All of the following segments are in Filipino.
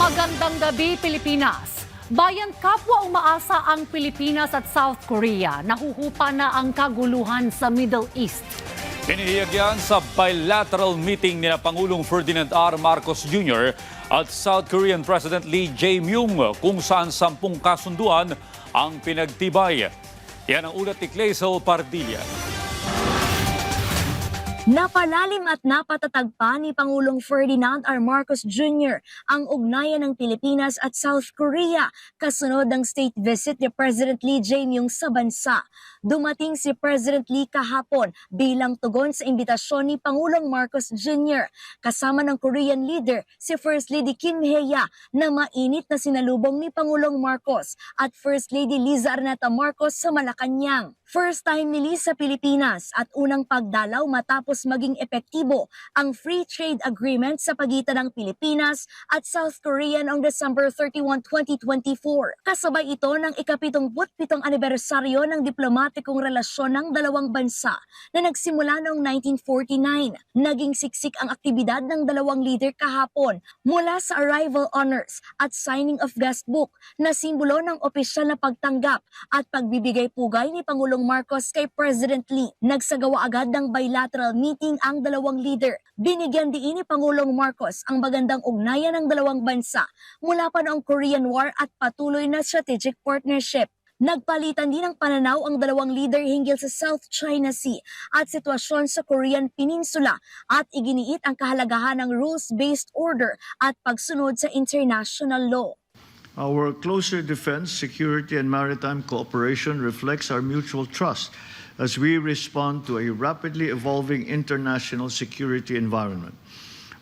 Magandang gabi, Pilipinas. Bayan kapwa umaasa ang Pilipinas at South Korea. Nahuhupa na ang kaguluhan sa Middle East. Hinihiyag yan sa bilateral meeting ni Pangulong Ferdinand R. Marcos Jr. at South Korean President Lee Jae-myung kung saan 10 kasunduan ang pinagtibay. Yan ang ulat ni Clazel Pardilla. Napalalim at napatatag pa ni Pangulong Ferdinand R. Marcos Jr. ang ugnayan ng Pilipinas at South Korea kasunod ng state visit ni President Lee Jae-myung sa bansa. Dumating si President Lee kahapon bilang tugon sa imbitasyon ni Pangulong Marcos Jr. kasama ng Korean leader si First Lady Kim Hye-ya na mainit na sinalubong ni Pangulong Marcos at First Lady Liza Araneta Marcos sa Malacanang. First time ni Lee sa Pilipinas at unang pagdalaw matapos maging epektibo ang free trade agreement sa pagitan ng Pilipinas at South Korea noong December 31, 2024. Kasabay ito ng ika-77 anibersaryo ng diplomatikong relasyon ng dalawang bansa na nagsimula noong 1949. Naging siksik ang aktibidad ng dalawang leader kahapon mula sa arrival honors at signing of guest book na simbolo ng opisyal na pagtanggap at pagbibigay pugay ni Pangulong Marcos kay President Lee. Nagsagawa agad ng bilateral meeting ang dalawang leader. Binigyan diin ni Pangulong Marcos ang magandang ugnayan ng dalawang bansa mula pa noong Korean War at patuloy na strategic partnership. Nagpalitan din ng pananaw ang dalawang leader hinggil sa South China Sea at sitwasyon sa Korean Peninsula at iginiit ang kahalagahan ng rules-based order at pagsunod sa international law. Our closer defense, security, and maritime cooperation reflects our mutual trust as we respond to a rapidly evolving international security environment.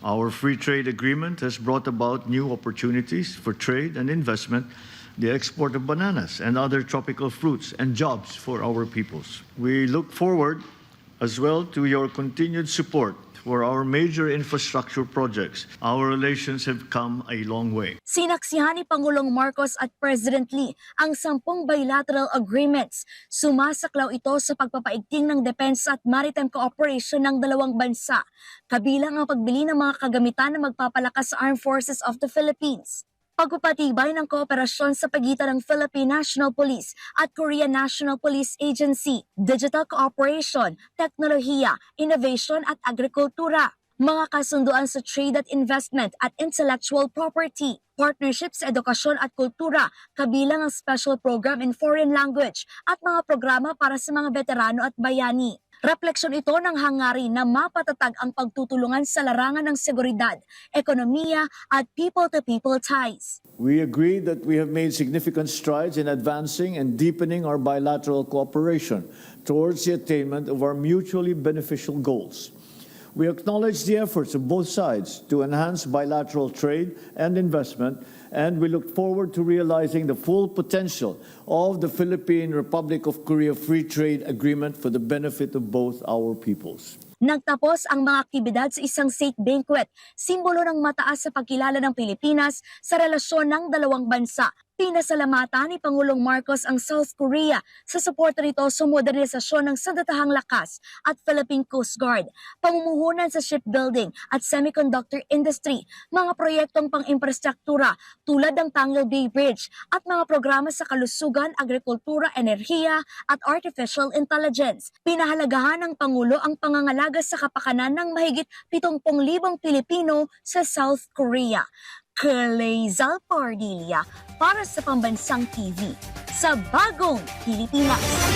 Our free trade agreement has brought about new opportunities for trade and investment, the export of bananas and other tropical fruits, and jobs for our peoples. We look forward as well to your continued support for our major infrastructure projects. Our relations have come a long way. Sinaksihan ni Pangulong Marcos at President Lee ang 10 bilateral agreements. Sumasaklaw ito sa pagpapaigting ng depensa at maritime cooperation ng dalawang bansa, kabilang ang pagbili ng mga kagamitan na magpapalakas sa Armed Forces of the Philippines. Pagpapatibay ng kooperasyon sa pagitan ng Philippine National Police at Korean National Police Agency, digital cooperation, teknolohiya, innovation at agrikultura, mga kasunduan sa trade at investment at intellectual property, partnerships sa edukasyon at kultura, kabilang ang special program in foreign language at mga programa para sa mga veterano at bayani. Refleksyon ito ng hangarin na mapatatag ang pagtutulungan sa larangan ng seguridad, ekonomiya at people-to-people ties. We agree that we have made significant strides in advancing and deepening our bilateral cooperation towards the attainment of our mutually beneficial goals. We acknowledge the efforts of both sides to enhance bilateral trade and investment, and we look forward to realizing the full potential of the Philippine Republic of Korea Free Trade Agreement for the benefit of both our peoples. Nagtapos ang mga aktibidad sa isang state banquet, simbolo ng mataas sa pagkilala ng Pilipinas sa relasyon ng dalawang bansa. Pinasalamatan ni Pangulong Marcos ang South Korea sa suporta nito sa modernisasyon ng sandatahang lakas at Philippine Coast Guard, pamumuhunan sa shipbuilding at semiconductor industry, mga proyektong pang-infrastruktura tulad ng Panguil Bay Bridge at mga programa sa kalusugan, agrikultura, enerhiya at artificial intelligence. Pinahalagahan ng Pangulo ang pangangalaga sa kapakanan ng mahigit 70,000 Pilipino sa South Korea. Clazel Pardilla para sa Pambansang TV sa Bagong Pilipinas.